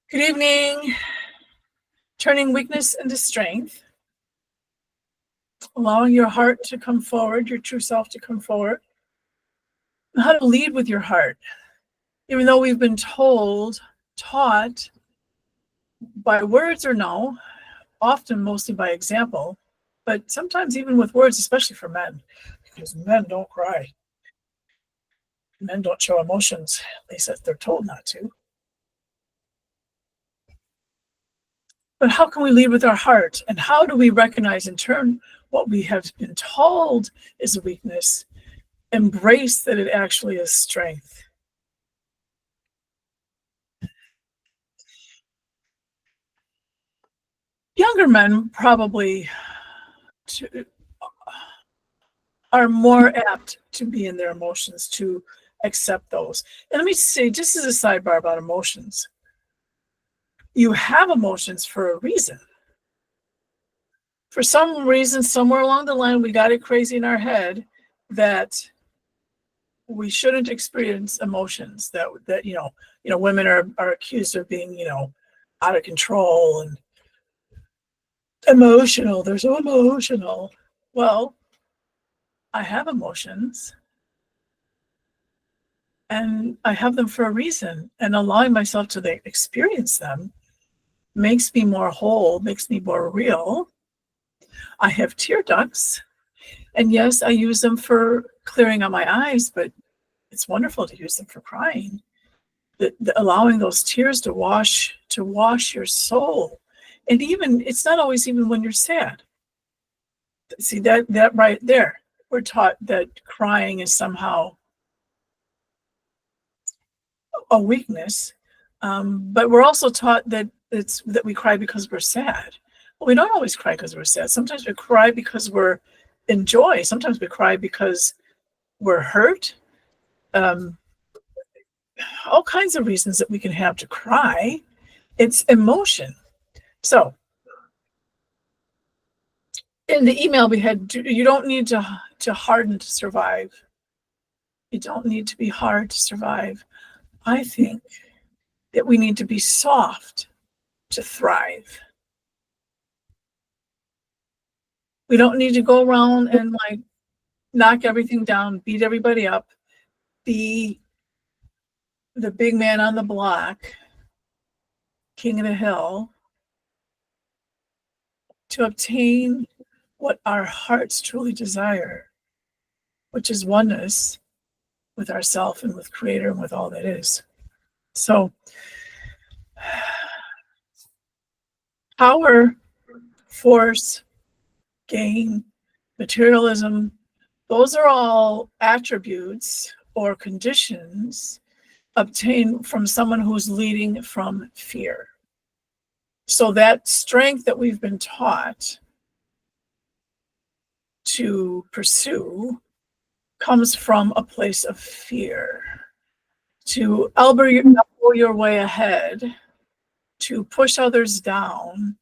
Good evening. Turning weakness into strength, allowing your heart to come forward, your true self to come forward, and how to lead with your heart. Even though we've been taught by words or no, often mostly by example, but sometimes even with words, especially for men, because men don't cry. Men don't show emotions, at least they're told not to. But how can we lead with our heart? And how do we recognize and turn what we have been told is a weakness, embrace that it actually is strength? Younger men probably are more apt to be in their emotions, to accept those. And let me say, just as a sidebar about emotions, you have emotions for a reason. For some reason, somewhere along the line, we got it crazy in our head that we shouldn't experience emotions, that women are accused of being, out of control and emotional. They're so emotional. Well, I have emotions and I have them for a reason, and allowing myself to experience them makes me more whole, makes me more real. I have tear ducts, and yes, I use them for clearing out my eyes, but it's wonderful to use them for crying. Allowing those tears to wash your soul. And even, it's not always even when you're sad. See, that right there, we're taught that crying is somehow a weakness, but we're also taught that we cry because we're sad. Well, we don't always cry because we're sad. Sometimes we cry because we're in joy. Sometimes we cry because we're hurt. All kinds of reasons that we can have to cry. It's emotion. So in the email we had, you don't need to harden to survive. You don't need to be hard to survive. I think that we need to be soft to thrive. We don't need to go around and like knock everything down, beat everybody up, be the big man on the block, king of the hill, to obtain what our hearts truly desire, which is oneness with ourself and with Creator and with all that is. So power, force, gain, materialism, those are all attributes or conditions obtained from someone who's leading from fear. So that strength that we've been taught to pursue comes from a place of fear. To elbow your way ahead, to push others down,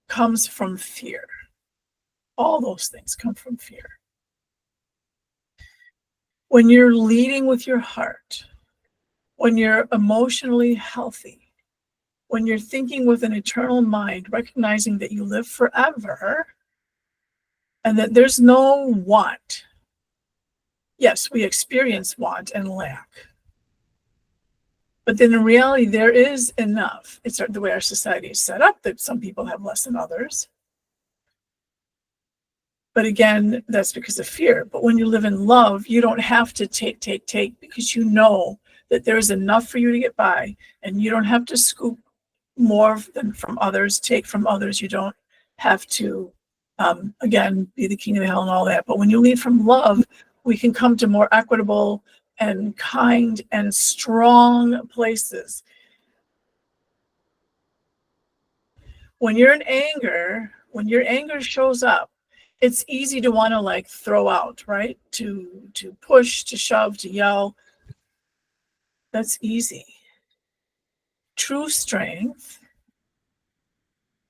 comes from fear. All those things come from fear. When you're leading with your heart, when you're emotionally healthy, when you're thinking with an eternal mind, recognizing that you live forever and that there's no want. Yes, we experience want and lack. But then in reality, there is enough. It's the way our society is set up that some people have less than others. But again, that's because of fear. But when you live in love, you don't have to take, because you know that there's enough for you to get by, and you don't have to scoop more than from others, take from others. You don't have to, again, be the king of the hill and all that. But when you lead from love, we can come to more equitable and kind and strong places. When you're in anger, when your anger shows up, it's easy to want to like throw out, right? To push, to shove, to yell. That's easy. True strength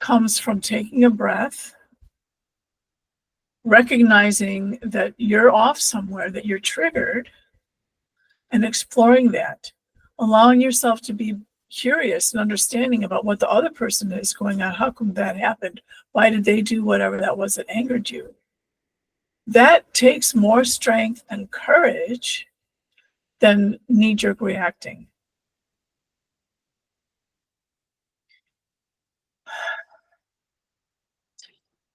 comes from taking a breath, recognizing that you're off somewhere, that you're triggered, and exploring that, allowing yourself to be curious and understanding about what the other person is going on. How come that happened? Why did they do whatever that was that angered you? That takes more strength and courage than knee-jerk reacting.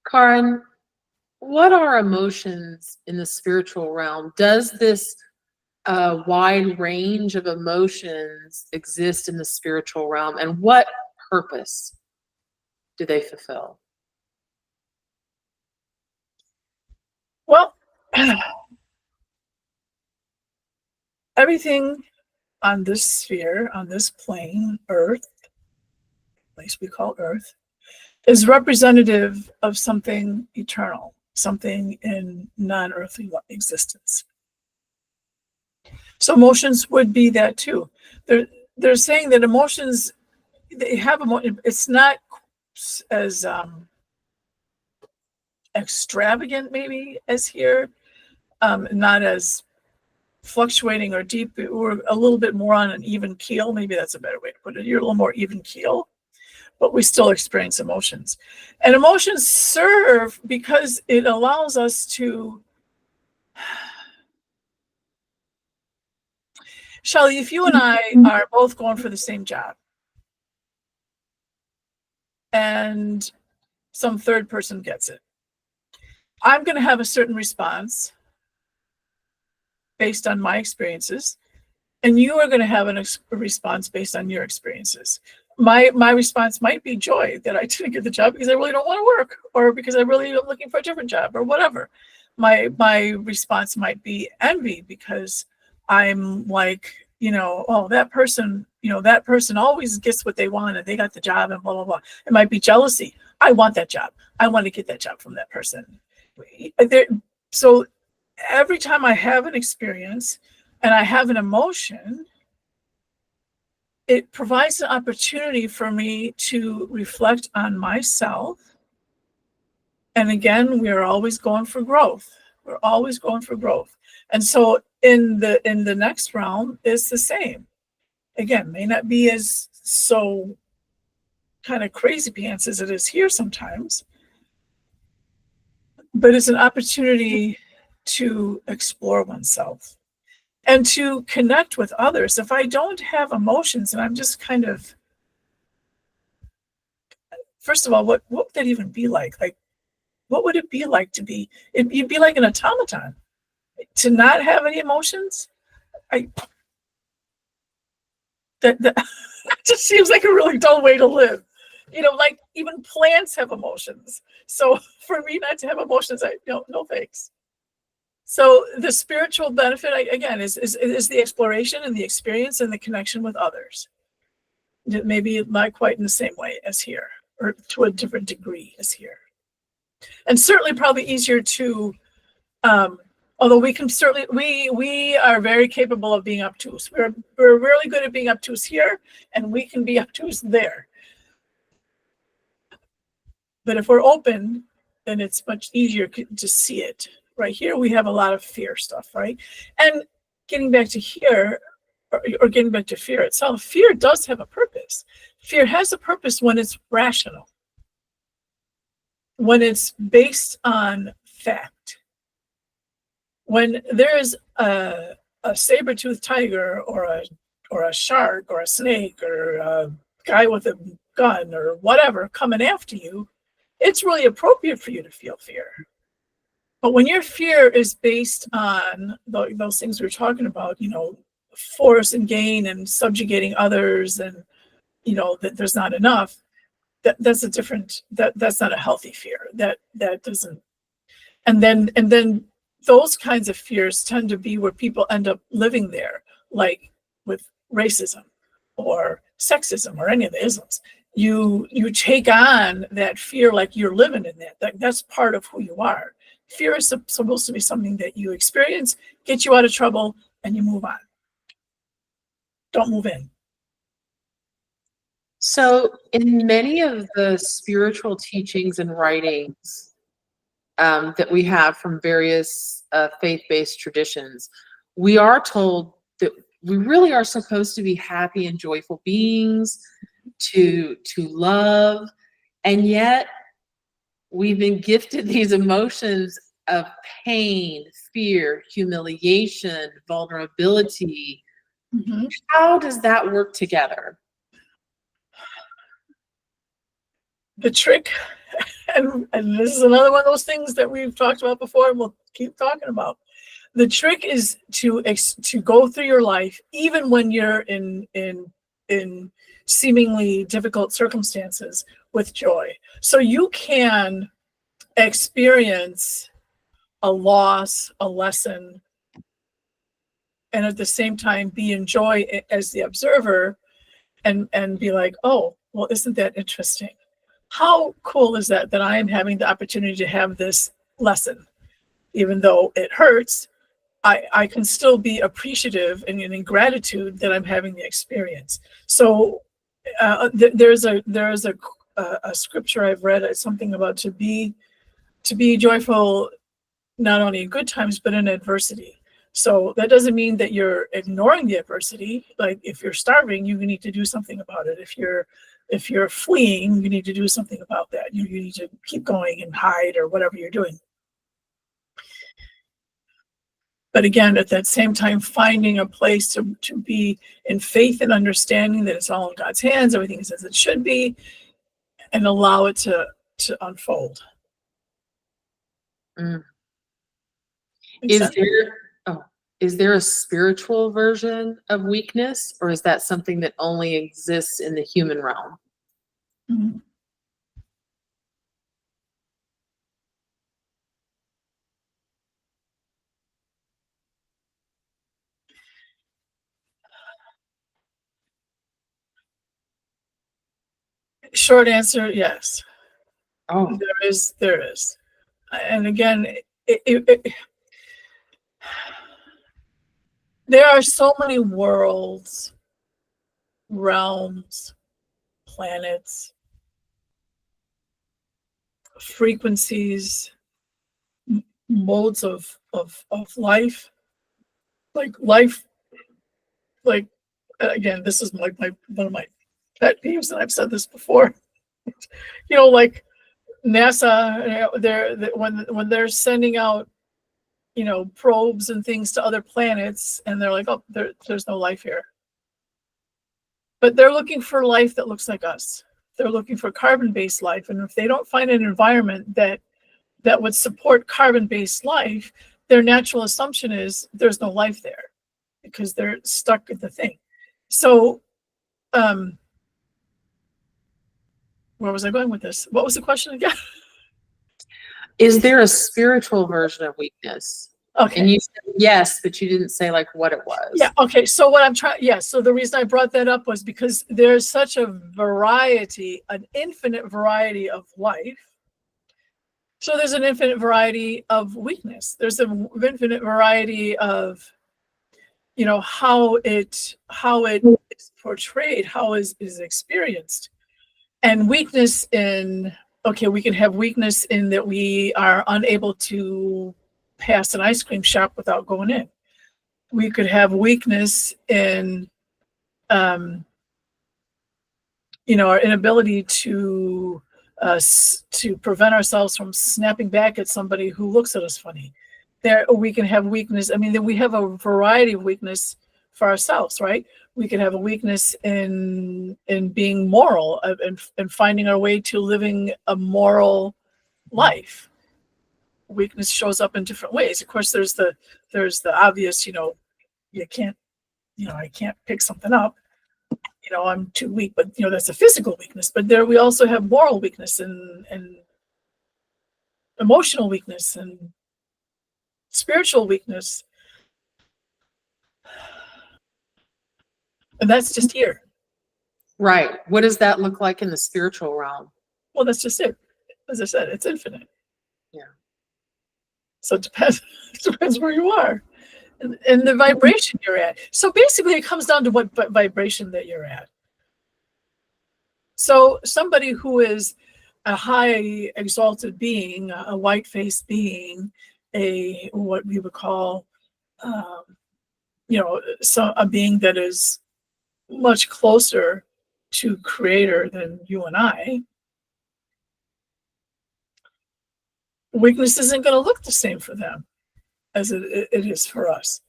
Karen, what are emotions in the spiritual realm? Does this wide range of emotions exist in the spiritual realm, and what purpose do they fulfill? Well, everything on this sphere, on this plane, Earth, place we call Earth, is representative of something eternal, something in non-earthly existence. So emotions would be that too. They're saying that emotions, they have it's not as extravagant maybe as here, not as fluctuating or deep. We're a little bit more on an even keel. Maybe that's a better way to put it. You're a little more even keel, but we still experience emotions. And emotions serve because it allows us to, Shelley, if you and I are both going for the same job and some third person gets it, I'm going to have a certain response based on my experiences, and you are going to have a response based on your experiences. My response might be joy that I didn't get the job because I really don't want to work, or because I really am looking for a different job, or whatever. My response might be envy because I'm like, oh, that person always gets what they want and they got the job and blah, blah, blah. It might be jealousy. I want that job. I want to get that job from that person. So every time I have an experience and I have an emotion, it provides an opportunity for me to reflect on myself. And again, we are always going for growth. We're always going for growth. And so in the next realm, it's the same. Again, may not be as so kind of crazy pants as it is here sometimes, but it's an opportunity to explore oneself and to connect with others. If I don't have emotions and I'm just kind of, first of all, what would that even be like? Like, what would it be like to be, you'd be like an automaton. To not have any emotions, that just seems like a really dull way to live. Like even plants have emotions. So for me not to have emotions, no thanks. So the spiritual benefit, again, is the exploration and the experience and the connection with others. Maybe not quite in the same way as here, or to a different degree as here. And certainly probably easier to, although we can certainly, we are very capable of being obtuse. We're really good at being obtuse here, and we can be obtuse there. But if we're open, then it's much easier to see it. Right here, we have a lot of fear stuff, right? And getting back to here, or getting back to fear itself, fear does have a purpose. Fear has a purpose when it's rational, when it's based on fact. When there is a saber-toothed tiger or a shark or a snake or a guy with a gun or whatever coming after you, it's really appropriate for you to feel fear. But when your fear is based on those things we were talking about, force and gain and subjugating others, and that there's not enough, that's a different, that's not a healthy fear. That doesn't. And then those kinds of fears tend to be where people end up living there, like with racism or sexism or any of the isms. You take on that fear like you're living in that. That's part of who you are. Fear is supposed to be something that you experience, get you out of trouble, and you move on. Don't move in. So in many of the spiritual teachings and writings that we have from various faith-based traditions, we are told that we really are supposed to be happy and joyful beings, to love, and yet we've been gifted these emotions of pain, fear, humiliation, vulnerability. Mm-hmm. How does that work together? The trick, and this is another one of those things that we've talked about before, and we'll keep talking about. The trick is to go through your life, even when you're in seemingly difficult circumstances, with joy. So you can experience a loss, a lesson, and at the same time be in joy as the observer, and be like, oh, well, isn't that interesting? How cool is that I am having the opportunity to have this lesson, even though it hurts. I can still be appreciative and in gratitude that I'm having the experience. So there's a scripture I've read, something about to be joyful not only in good times but in adversity. So that doesn't mean that you're ignoring the adversity. Like if you're starving, you need to do something about it. If you're fleeing, you need to do something about that. You need to keep going and hide or whatever you're doing. But again, at that same time, finding a place to be in faith and understanding that it's all in God's hands, everything is as it should be, and allow it to unfold. Mm. Makes sense? Is there a spiritual version of weakness, or is that something that only exists in the human realm? Mhm. Short answer, yes. Oh, There is. And again, it there are so many worlds, realms, planets, frequencies, modes of life. Like life, like again, this is like my one of my pet peeves, and I've said this before. Like NASA, when they're sending out, probes and things to other planets, and they're like, oh, there's no life here. But they're looking for life that looks like us. They're looking for carbon-based life, and if they don't find an environment that would support carbon-based life, their natural assumption is there's no life there because they're stuck at the thing. So, where was I going with this? What was the question again? is there a spiritual version of weakness? Okay. And you said yes, but you didn't say like what it was. Yeah. Okay. So so the reason I brought that up was because there's such a variety, an infinite variety of life. So there's an infinite variety of weakness. There's an infinite variety of, how it is portrayed, how is experienced. And weakness we can have weakness in that we are unable to pass an ice cream shop without going in. We could have weakness in, our inability to prevent ourselves from snapping back at somebody who looks at us funny. There, we can have weakness. I mean, we have a variety of weakness for ourselves, right? We could have a weakness in being moral, and finding our way to living a moral life. Weakness shows up in different ways. Of course, there's the obvious, you can't, I can't pick something up. I'm too weak, but that's a physical weakness. But there, we also have moral weakness and emotional weakness and spiritual weakness, and that's just here. Right. What does that look like in the spiritual realm? Well, that's just it. As I said, it's infinite. Yeah. So it depends where you are, and the vibration you're at. So basically, it comes down to what vibration that you're at. So somebody who is a high exalted being, a white-faced being, what we would call, a being that is much closer to creator than you and I, weakness isn't going to look the same for them as it is for us.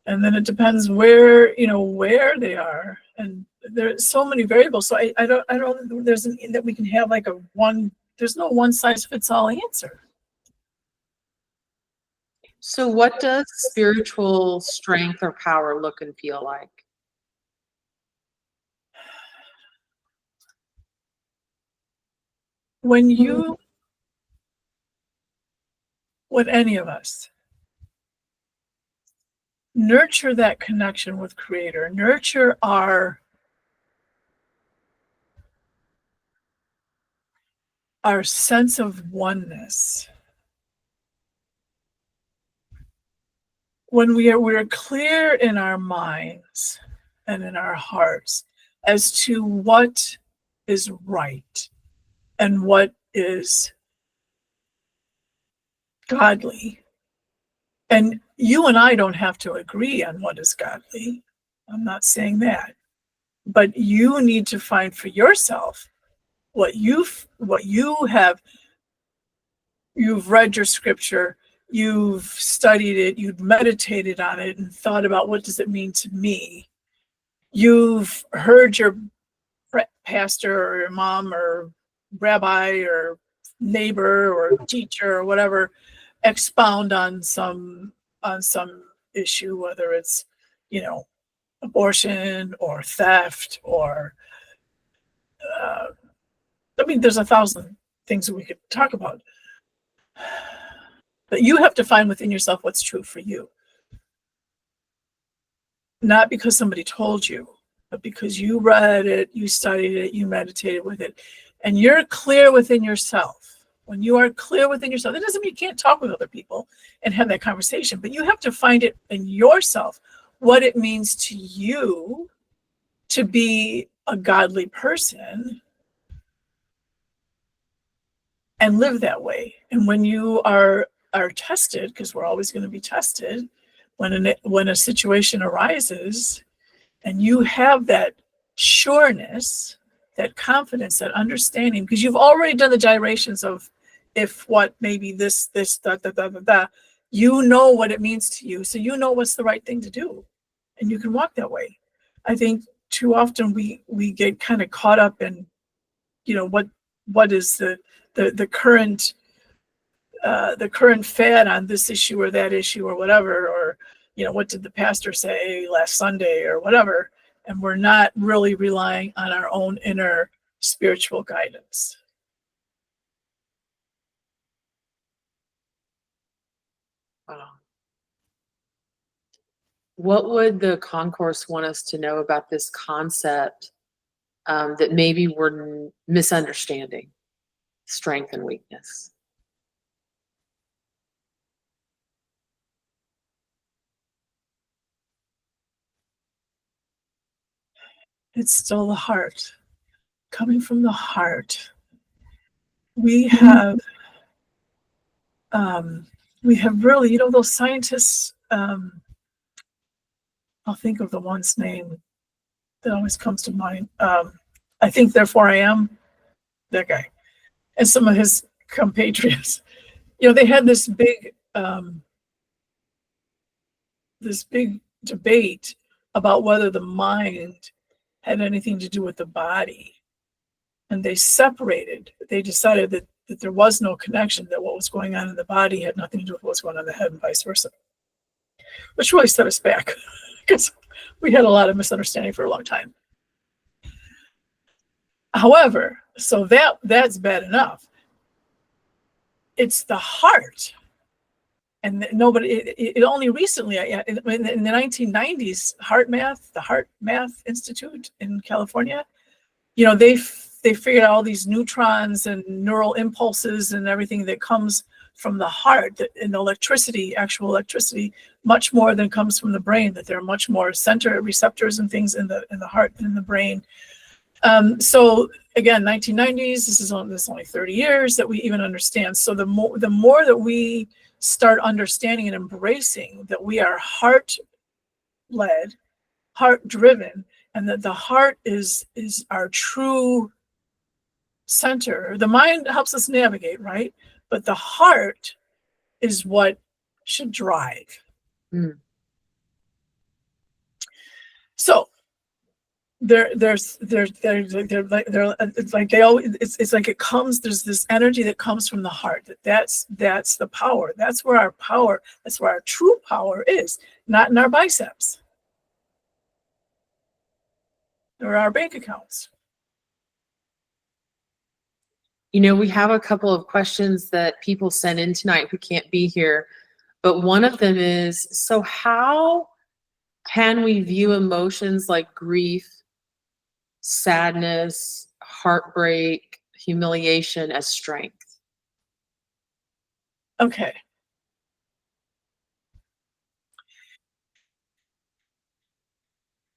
And then it depends where they are, and there's so many variables. So I don't think that we can have like there's no one size fits all answer. So what does spiritual strength or power look and feel like? When any of us nurture that connection with creator, nurture our sense of oneness, when we're clear in our minds and in our hearts as to what is right and what is godly. And you and I don't have to agree on what is godly. I'm not saying that. But you need to find for yourself what you've read your scripture, you've studied it, you've meditated on it and thought about what does it mean to me. You've heard your pastor or your mom or rabbi or neighbor or teacher or whatever expound on some issue, whether it's abortion or theft or there's 1,000 things that we could talk about. But you have to find within yourself what's true for you. Not because somebody told you, but because you read it, you studied it, you meditated with it, and you're clear within yourself. When you are clear within yourself, that doesn't mean you can't talk with other people and have that conversation, but you have to find it in yourself what it means to you to be a godly person and live that way. And when you are tested, because we're always going to be tested, when a situation arises and you have that sureness, that confidence, that understanding, because you've already done the gyrations of if what, maybe this, you know what it means to you. So you know what's the right thing to do. And you can walk that way. I think too often we get kind of caught up in, what is the current fad on this issue or that issue or whatever, or what did the pastor say last Sunday or whatever, and we're not really relying on our own inner spiritual guidance. Wow. What would the concourse want us to know about this concept that maybe we're misunderstanding, strength and weakness? It's still the heart. Coming from the heart. We have really, those scientists, I'll think of the one's name that always comes to mind. I think, therefore I am, that guy. And some of his compatriots, they had this big debate about whether the mind had anything to do with the body. And they separated. They decided that there was no connection, that what was going on in the body had nothing to do with what was going on in the head and vice versa. Which really set us back because we had a lot of misunderstanding for a long time. However, so that's bad enough. It's the heart. And nobody, it only recently, in the 1990s, the Heart Math Institute in California, they figured out all these neutrons and neural impulses and everything that comes from the heart, and actual electricity, much more than comes from the brain, that there are much more center receptors and things in the heart than in the brain. So again, 1990s, this is only 30 years that we even understand. So the more that we start understanding and embracing that we are heart led, heart driven, and that the heart is our true center. The mind helps us navigate, right? But the heart is what should drive. Mm. So it's like they always, it's like it comes, there's this energy that comes from the heart. That's the power. That's where our true power is, not in our biceps or our bank accounts. You know, we have a couple of questions that people sent in tonight who can't be here, but one of them is, so how can we view emotions like grief, sadness, heartbreak, humiliation as strength? Okay.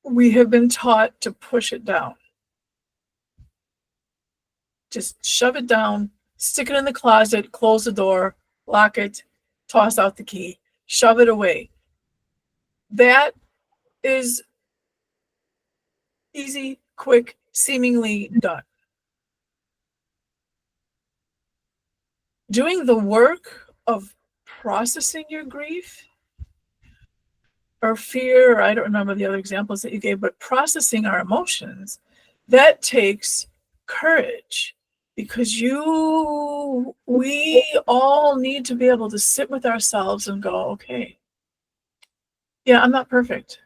We have been taught to push it down. Just shove it down, stick it in the closet, close the door, lock it, toss out the key, shove it away. That is easy, quick, seemingly done. Doing the work of processing your grief or fear, or I don't remember the other examples that you gave, but processing our emotions, that takes courage, because we all need to be able to sit with ourselves and go, okay, yeah, I'm not perfect.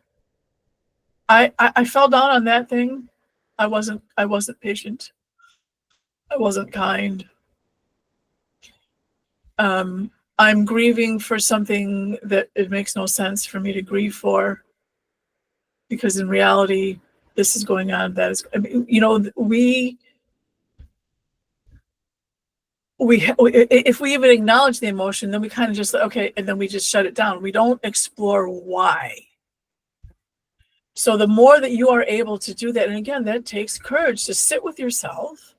I fell down on that thing. I wasn't patient. I wasn't kind. I'm grieving for something that it makes no sense for me to grieve for, because in reality, this is going on. That is, I mean, you know, if we even acknowledge the emotion, then we kind of just, okay, and then we just shut it down. We don't explore why. So the more that you are able to do that, and again, that takes courage to sit with yourself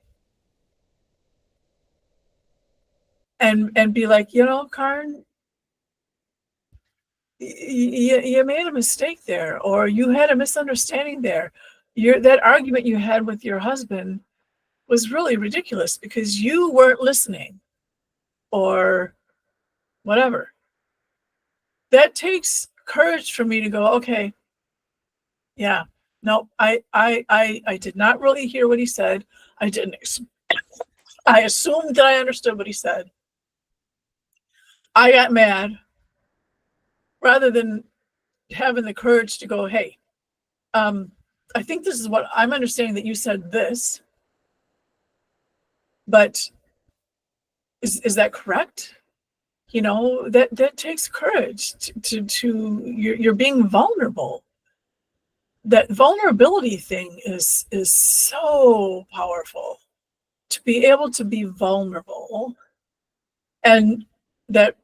and be like, you know, Karen, you made a mistake there, or you had a misunderstanding there. That argument you had with your husband was really ridiculous because you weren't listening, or whatever. That takes courage for me to go, okay, yeah, no, I did not really hear what he said. I didn't. I assumed that I understood what he said. I got mad, rather than having the courage to go, hey, I think this is what I'm understanding, that you said this, but is that correct? You know, that takes courage to you're being vulnerable. That vulnerability thing is so powerful, to be able to be vulnerable. And that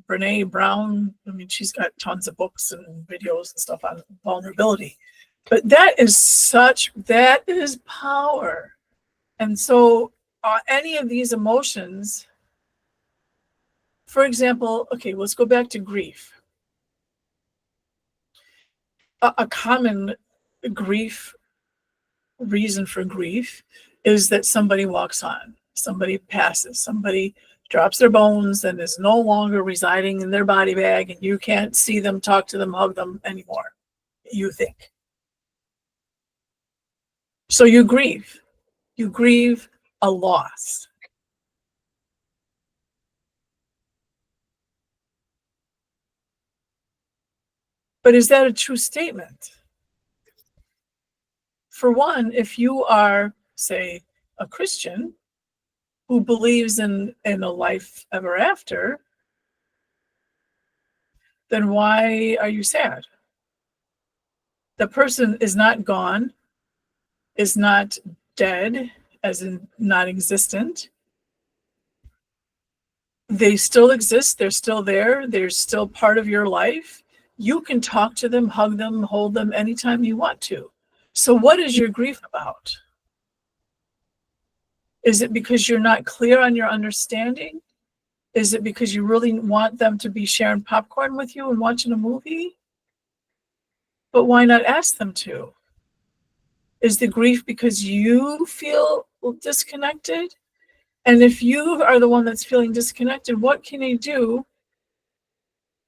Brene Brown, I mean, she's got tons of books and videos and stuff on vulnerability, but that is power. And so any of these emotions, for example, okay, let's go back to grief. A common reason for grief is that somebody walks on, somebody passes, somebody drops their bones and is no longer residing in their body bag, and you can't see them, talk to them, hug them anymore, you think. So you grieve a loss. But is that a true statement? For one, if you are, say, a Christian who believes in a life ever after, then why are you sad? The person is not gone, is not dead, as in not existent. They still exist. They're still there. They're still part of your life. You can talk to them, hug them, hold them anytime you want to. So what is your grief about? Is it because you're not clear on your understanding? Is it because you really want them to be sharing popcorn with you and watching a movie? But why not ask them to? Is the grief because you feel disconnected? And if you are the one that's feeling disconnected, what can you do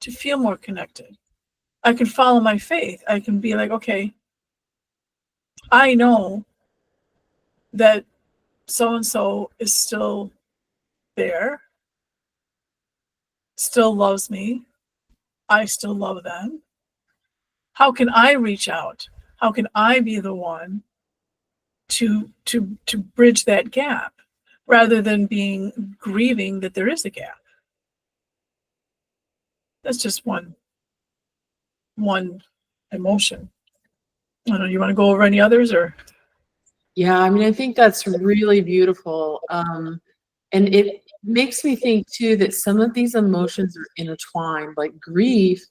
to feel more connected? I can follow my faith. I can be like, okay, I know that so-and-so is still there, still loves me. I still love them. How can I reach out? How can I be the one to bridge that gap rather than being grieving that there is a gap? That's just one emotion. I don't know, you want to go over any others or? Yeah, I mean, I think that's really beautiful. And it makes me think too that some of these emotions are intertwined. Like grief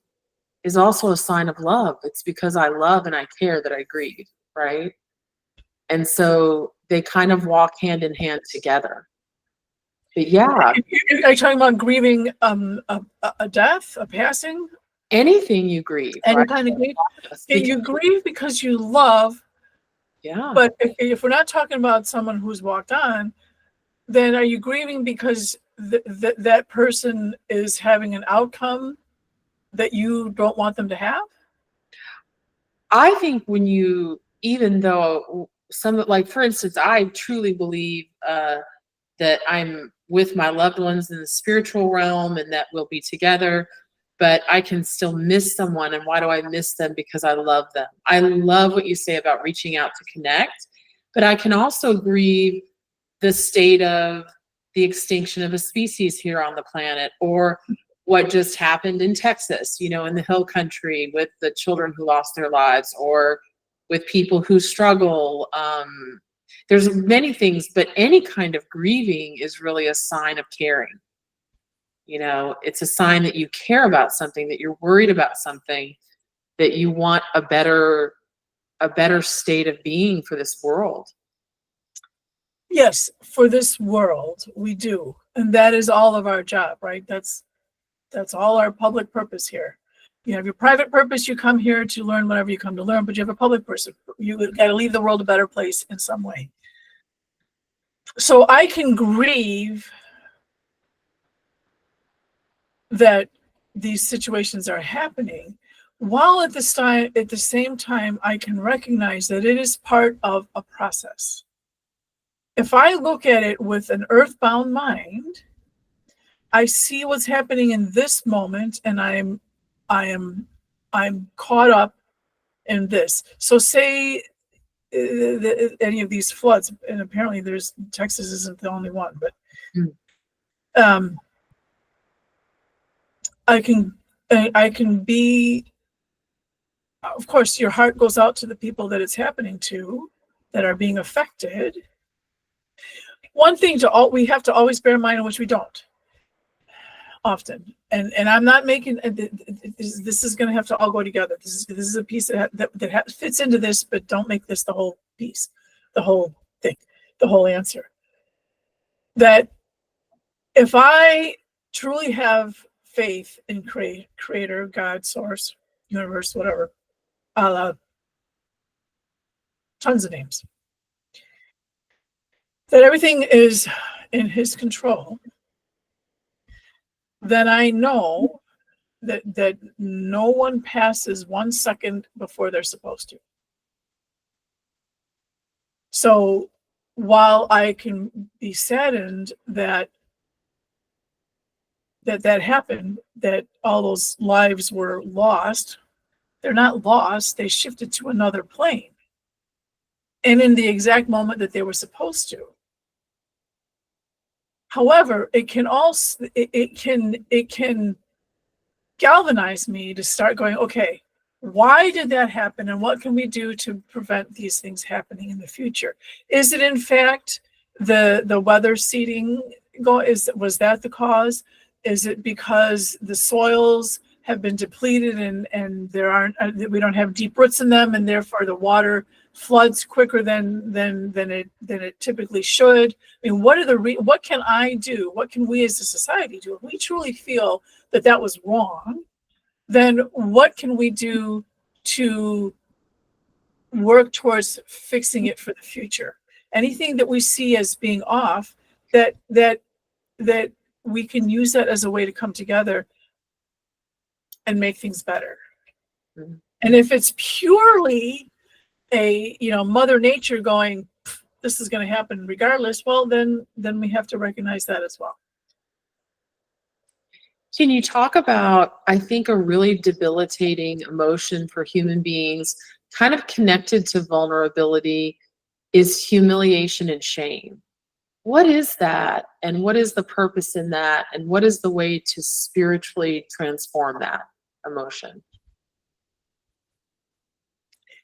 is also a sign of love. It's because I love and I care that I grieve, right? And so they kind of walk hand in hand together. But yeah, Are you talking about grieving a death, a passing? anything you grieve, Any right? kind of grief? You grieve because you love. Yeah. But if we're not talking about someone who's walked on, then are you grieving because that person is having an outcome that you don't want them to have? I think when you, even though some, like for instance, I truly believe that I'm with my loved ones in the spiritual realm and that we'll be together, but I can still miss someone. And why do I miss them? Because I love them. I love what you say about reaching out to connect, but I can also grieve the state of the extinction of a species here on the planet, or what just happened in Texas, you know, in the hill country with the children who lost their lives, or with people who struggle. There's many things, but any kind of grieving is really a sign of caring. You know, it's a sign that you care about something, that you're worried about something, that you want a better state of being for this world. Yes, for this world, we do. And that is all of our job, right? That's all our public purpose here. You have your private purpose, you come here to learn whatever you come to learn, but you have a public purpose. You got to leave the world a better place in some way. So I can grieve that these situations are happening, while at the same time, I can recognize that it is part of a process. If I look at it with an earthbound mind, I see what's happening in this moment, and I'm caught up in this. So say any of these floods, and apparently Texas isn't the only one, but I can be, of course, your heart goes out to the people that it's happening to, that are being affected. One thing we have to always bear in mind, which we don't often, and I'm not making this is going to have to all go together. This is a piece that fits into this, but don't make this the whole piece, the whole thing, the whole answer. That if I truly have faith in creator, God, source, universe, whatever, tons of names, that everything is in his control, then I know that no one passes 1 second before they're supposed to. So while I can be saddened that happened, that all those lives were lost, they're not lost, they shifted to another plane. And in the exact moment that they were supposed to. However, it can also it can galvanize me to start going, okay, why did that happen, and what can we do to prevent these things happening in the future? Is it in fact the weather seeding was that the cause? Is it because the soils have been depleted and we don't have deep roots in them, and therefore the water floods quicker than it typically should? I mean, what can I do? What can we as a society do? If we truly feel that was wrong, then what can we do to work towards fixing it for the future. Anything that we see as being off, that we can use that as a way to come together and make things better. Mhm. And if it's purely a, Mother Nature going, this is going to happen regardless, well, then we have to recognize that as well. Can you talk about, I think, a really debilitating emotion for human beings, kind of connected to vulnerability, is humiliation and shame. What is that? And what is the purpose in that? And what is the way to spiritually transform that emotion?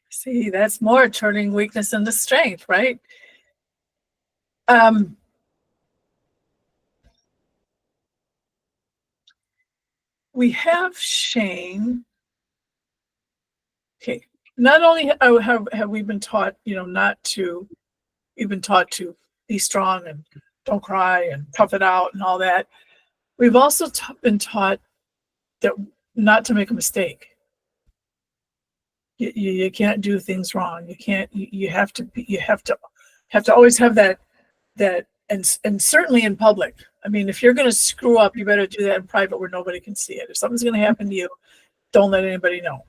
See, that's more turning weakness into strength, right? We have shame. Okay. Not only have we been taught, we've been taught to be strong and don't cry and tough it out and all that. We've also been taught that not to make a mistake. You can't do things wrong. You can't. You have to always have that and certainly in public. I mean, if you're going to screw up, you better do that in private where nobody can see it. If something's going to happen to you, don't let anybody know.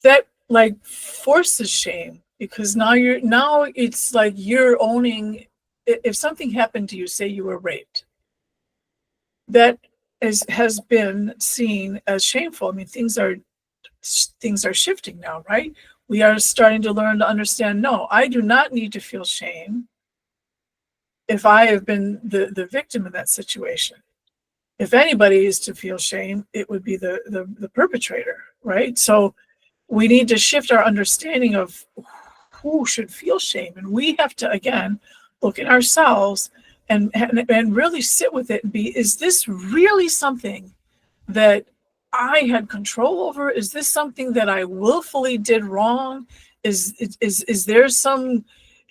That like forces shame, because now it's like you're owning. If something happened to you, say you were raped, that has been seen as shameful. I mean, things are shifting now, right? We are starting to learn to understand, no, I do not need to feel shame if I have been the victim of that situation. If anybody is to feel shame, it would be the perpetrator, right? So we need to shift our understanding of who should feel shame. And we have to, again, look at ourselves and really sit with it and be, is this really something that I had control over? Is this something that I willfully did wrong? Is there some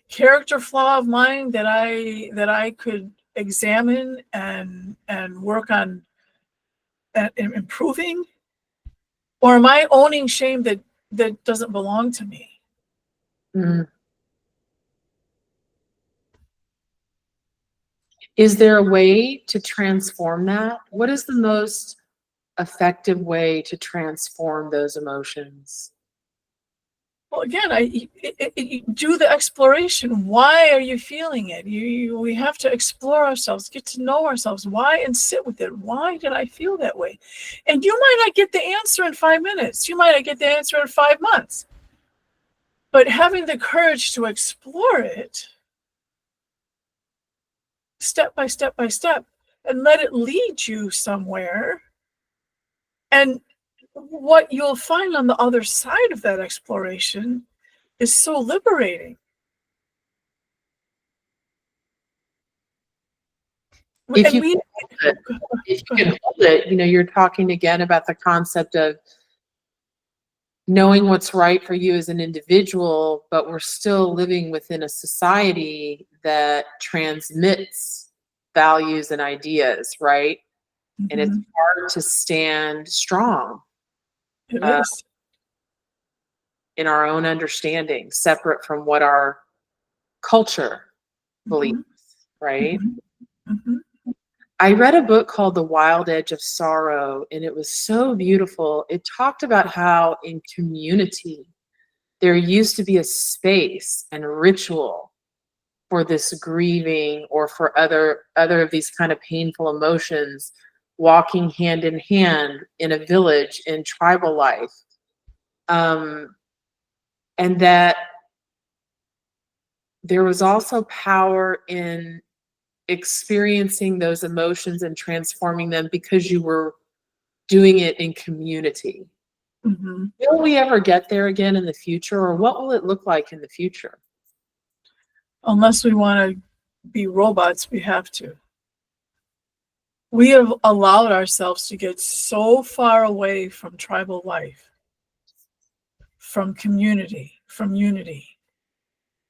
character flaw of mine that I could examine and work on improving? Or am I owning shame that doesn't belong to me? Mm. Is there a way to transform that? What is the most effective way to transform those emotions? Well, again, you do the exploration. Why are you feeling it? We have to explore ourselves, get to know ourselves. Why? And sit with it. Why did I feel that way? And you might not get the answer in 5 minutes. You might not get the answer in 5 months. But having the courage to explore it step by step by step and let it lead you somewhere. And what you'll find on the other side of that exploration is so liberating. If you can hold it, you're talking again about the concept of knowing what's right for you as an individual, but we're still living within a society that transmits values and ideas, right? Mm-hmm. And it's hard to stand strong. It is. In our own understanding, separate from what our culture believes, right? Mm-hmm. Mm-hmm. I read a book called The Wild Edge of Sorrow, and it was so beautiful. It talked about how in community, there used to be a space and a ritual for this grieving or for other of these kind of painful emotions, walking hand in hand in a village in tribal life. And that there was also power in experiencing those emotions and transforming them because you were doing it in community. Mm-hmm. Will we ever get there again in the future, or what will it look like in the future? Unless we want to be robots, we have to. We have allowed ourselves to get so far away from tribal life, from community, from unity,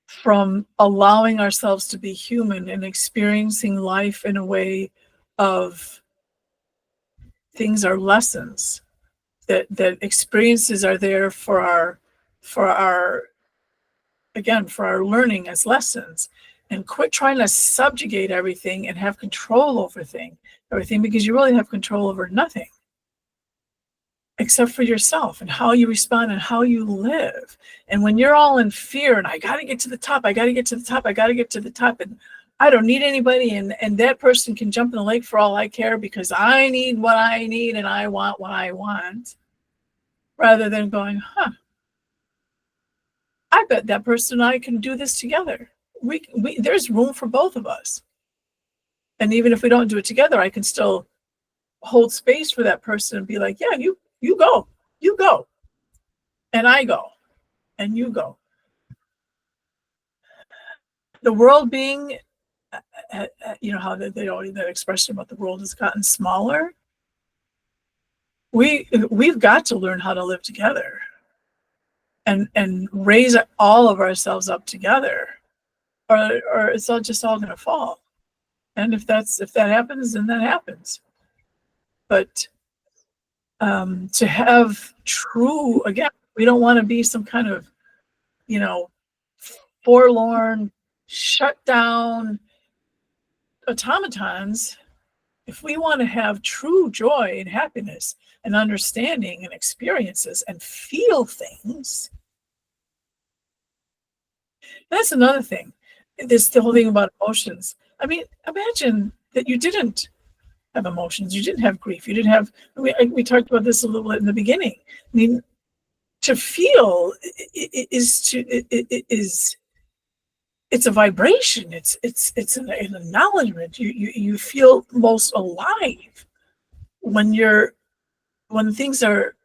from allowing ourselves to be human and experiencing life in a way of things are lessons, that experiences are there for our again, for our learning as lessons, and quit trying to subjugate everything and have control over everything, because you really have control over nothing except for yourself and how you respond and how you live. And when you're all in fear and I got to get to the top, I got to get to the top, I got to get to the top, and I don't need anybody, and that person can jump in the lake for all I care because I need what I need and I want what I want, rather than going, I bet that person and I can do this together. There's room for both of us. And even if we don't do it together, I can still hold space for that person and be like, yeah, you go, and I go, and you go. The world being, how they already, that expression about the world has gotten smaller. We've got to learn how to live together and raise all of ourselves up together, or it's all going to fall. And if that happens, then that happens. But to have true, again, we don't want to be some kind of, forlorn, shut down automatons. If we want to have true joy and happiness and understanding and experiences and feel things, that's another thing. This the whole thing about emotions. I mean, imagine that you didn't have emotions, you didn't have grief, you didn't have. We talked about this a little bit in the beginning. I mean, to feel it's a vibration. It's an acknowledgement. You feel most alive when things are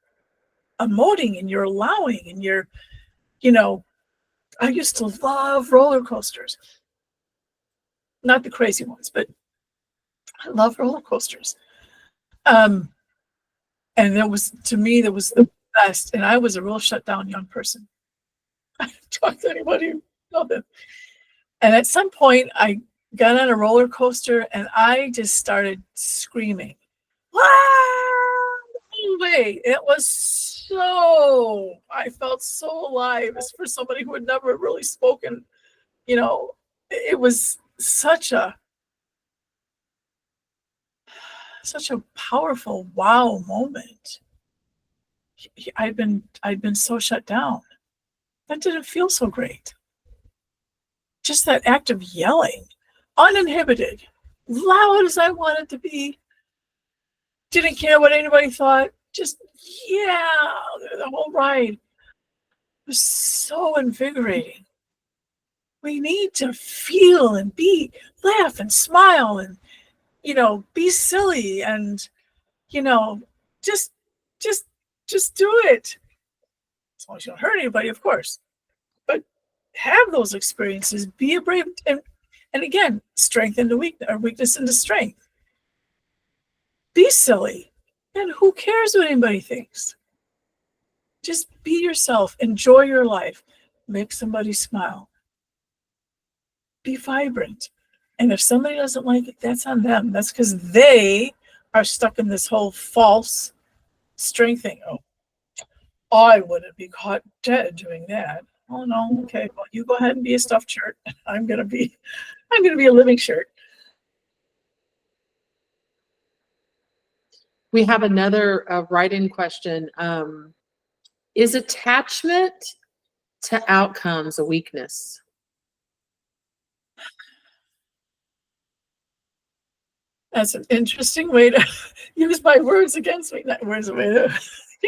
emoting and you're allowing and you're, I used to love roller coasters. Not the crazy ones, but I love roller coasters. And that was, to me, that was the best. And I was a real shut down young person. I didn't talk to anybody, nothing. And at some point, I got on a roller coaster and I just started screaming. Way. It was so, I felt so alive. As for somebody who had never really spoken, it was such a powerful wow moment. I'd been so shut down. That didn't feel so great. Just that act of yelling, uninhibited, loud as I wanted to be. Didn't care what anybody thought. Just, the whole ride was so invigorating. We need to feel and laugh and smile and, be silly and, just do it. As long as you don't hurt anybody, of course. But have those experiences, be a brave, and again, strength into weakness, or weakness into strength. Be silly, and who cares what anybody thinks? Just be yourself, enjoy your life, make somebody smile, be vibrant. And if somebody doesn't like it, that's on them. That's because they are stuck in this whole false strength thing. Oh, I wouldn't be caught dead doing that. Oh no, okay, well, you go ahead and be a stuffed shirt. I'm gonna be a living shirt. We have another write-in question. Is attachment to outcomes a weakness? That's an interesting way to use my words against me. Not words, a way to,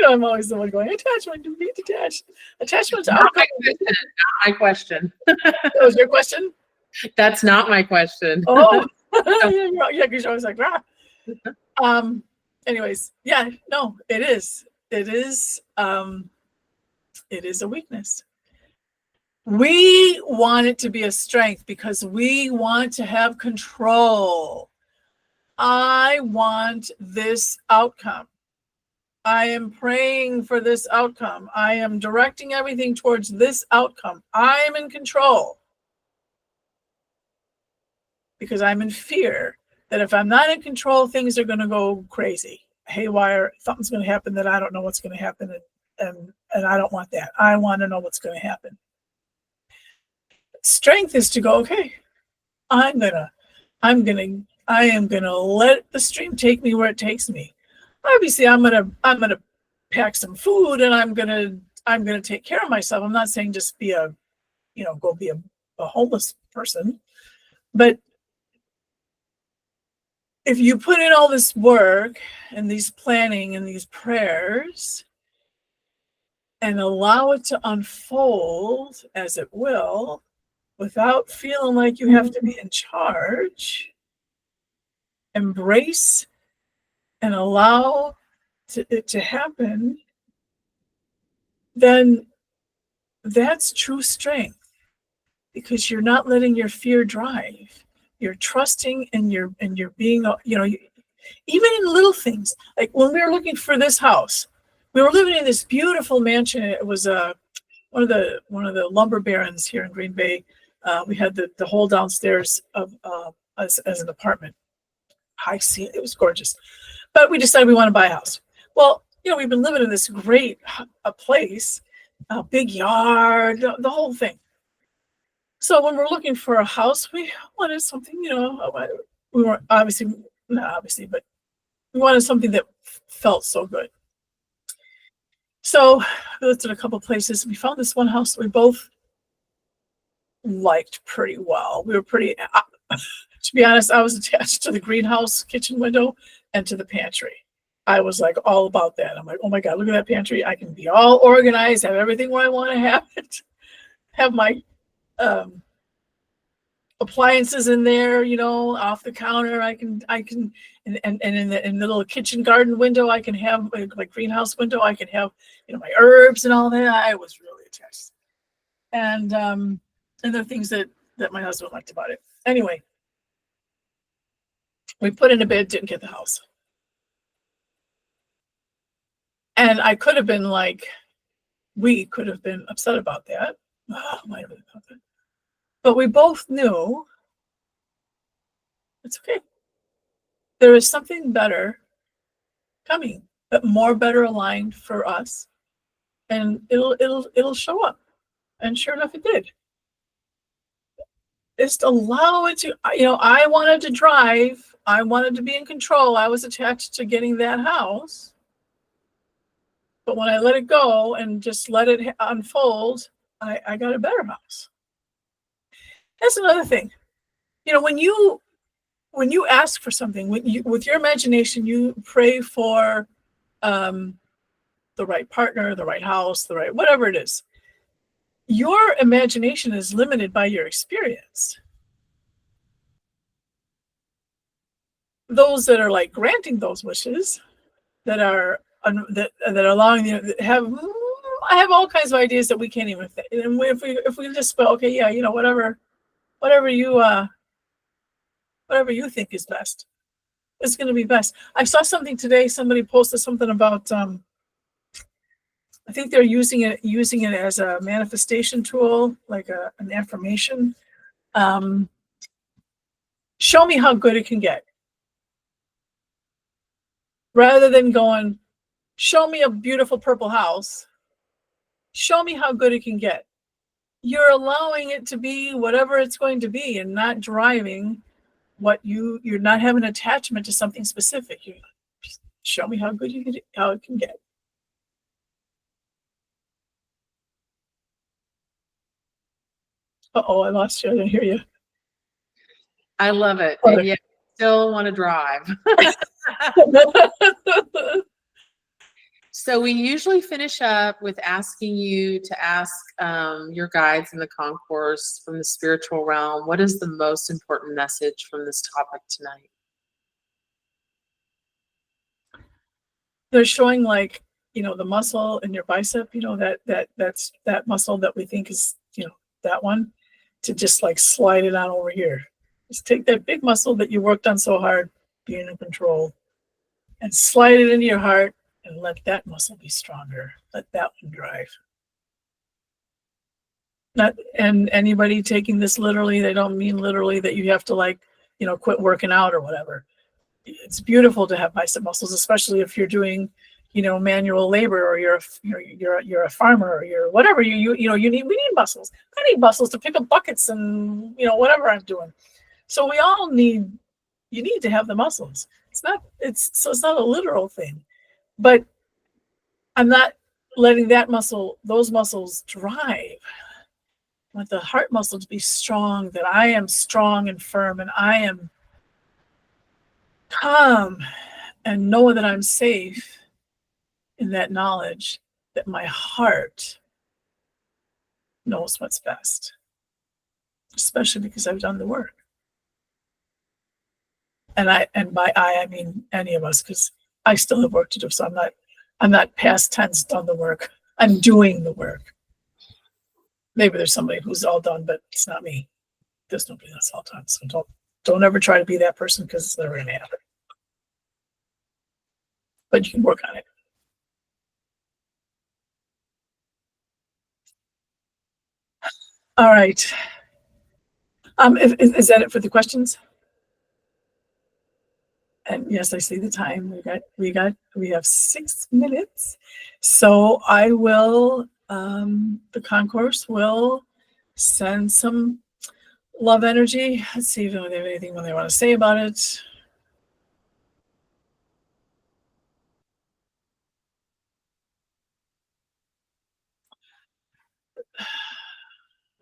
I'm always the one going, attachment, to be detached. Attachment to outcomes. Not my question. That was your question? That's not my question. Oh, yeah, because you're always like, anyways, no, it is. It is a weakness. We want it to be a strength because we want to have control. I want this outcome. I am praying for this outcome. I am directing everything towards this outcome. I am in control. Because I'm in fear that if I'm not in control, things are going to go crazy. haywire. Something's going to happen that I don't know what's going to happen, and I don't want that. I want to know what's going to happen. Strength is to go, okay, I am gonna let the stream take me where it takes me. Obviously, I'm gonna pack some food, and I'm gonna take care of myself. I'm not saying just be go be a homeless person, but if you put in all this work and these planning and these prayers and allow it to unfold as it will, without feeling like you have to be in charge, embrace and allow it to happen, then that's true strength, because you're not letting your fear drive. You're trusting, and you're being, even in little things. Like when we were looking for this house, we were living in this beautiful mansion. It was one of the lumber barons here in Green Bay. We had the whole downstairs of as an apartment. High ceiling. It was gorgeous. But we decided we want to buy a house. Well, we've been living in this great place, a big yard, the whole thing. So when we're looking for a house, we wanted something, we weren't not obviously, but we wanted something that felt so good. So we looked at a couple places. We found this one house that we both liked pretty well. We were pretty, to be honest, I was attached to the greenhouse kitchen window and to the pantry. I was like all about that. I'm like, oh my God, look at that pantry. I can be all organized, have everything where I want to have it, have my appliances in there, off the counter. I can, and in the little kitchen garden window, I can have like greenhouse window. I can have, my herbs and all that. I was really attached. And there are things that my husband liked about it. Anyway, we put in a bid, didn't get the house. And I could have been like, we could have been upset about that. But we both knew it's okay. There is something better coming, but more better aligned for us. And it'll show up. And sure enough, it did. Just allow it to, I wanted to drive. I wanted to be in control. I was attached to getting that house. But when I let it go and just let it unfold, I got a better house. That's another thing. When you ask for something, with your imagination, you pray for the right partner, the right house, the right whatever it is. Your imagination is limited by your experience. Those that are like granting those wishes, that are allowing I have all kinds of ideas that we can't even think. And if we just go, okay, yeah, whatever you think is best, it's going to be best. I saw something today. Somebody posted something about I think they're using it as a manifestation tool, like an affirmation. Show me how good it can get, rather than going, show me a beautiful purple house. Show me how good it can get. You're allowing it to be whatever it's going to be, and not driving you're not having attachment to something specific. You show me how good how it can get. I lost you. I didn't hear you. I love it. And yet still want to drive. So we usually finish up with asking you to ask your guides in the concourse from the spiritual realm, what is the most important message from this topic tonight? They're showing the muscle in your bicep, that's that muscle that we think is, that one, to just like slide it on over here. Just take that big muscle that you worked on so hard, being in control, and slide it into your heart, and let that muscle be stronger. Let that one drive. And anybody taking this literally, they don't mean literally that you have to quit working out or whatever. it's beautiful to have bicep muscles, especially if you're doing, manual labor, or you're a farmer, or you're whatever. We need muscles. I need muscles to pick up buckets and whatever I'm doing. So we all need. You need to have the muscles. It's not a literal thing, but I'm not letting those muscles drive. I want the heart muscle to be strong, that I am strong and firm, and I am calm, and know that I'm safe in that knowledge that my heart knows what's best, especially because I've done the work. And by I mean any of us, because I still have work to do. So I'm not past tense done the work. I'm doing the work. Maybe there's somebody who's all done, but it's not me. There's nobody that's all done. So don't ever try to be that person, because it's never gonna happen. But you can work on it. All right. Is that it for the questions? And yes, I see the time. We have 6 minutes. So I will, the concourse will send some love energy. Let's see if they have anything they want to say about it.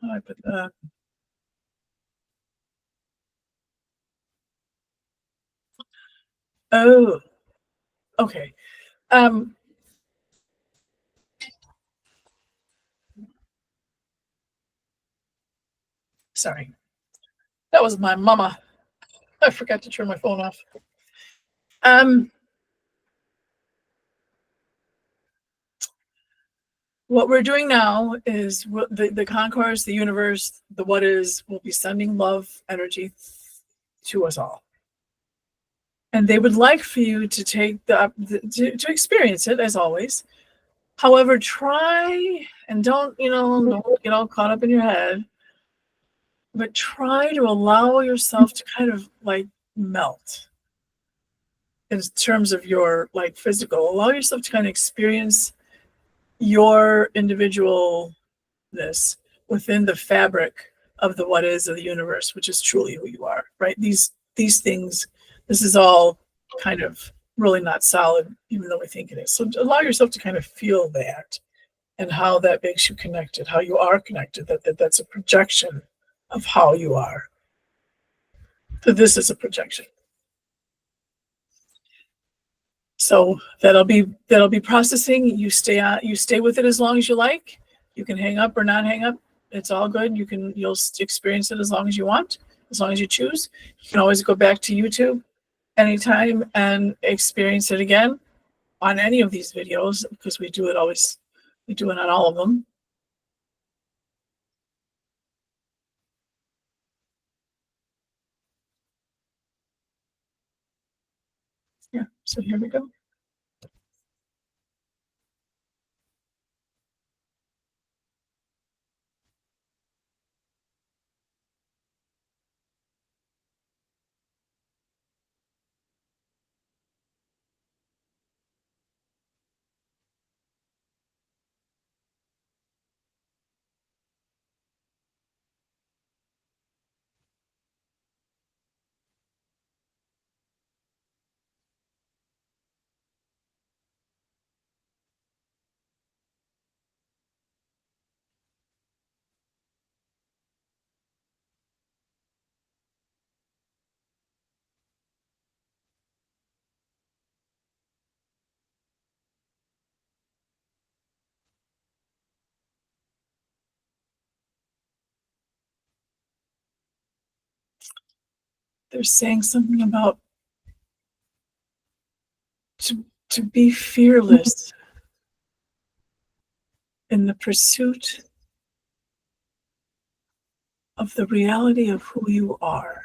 I put oh, okay. Sorry. That was my mama. I forgot to turn my phone off. What we're doing now is the concourse, the universe, the what is, will be sending love energy to us all. And they would like for you to take to experience it, as always. However, try and don't get all caught up in your head, but try to allow yourself to kind of like melt in terms of your like physical. Allow yourself to kind of experience your individualness within the fabric of the what is of the universe, which is truly who you are, right? These things, this is all kind of really not solid, even though we think it is. So allow yourself to kind of feel that, and how that makes you connected, how you are connected, that's a projection of how you are. So this is a projection. So that'll be processing. You stay with it as long as you like. You can hang up or not hang up. It's all good. You'll experience it as long as you want, as long as you choose. You can always go back to YouTube anytime and experience it again on any of these videos, because we do it on all of them. Yeah, so here we go. They're saying something about to be fearless in the pursuit of the reality of who you are.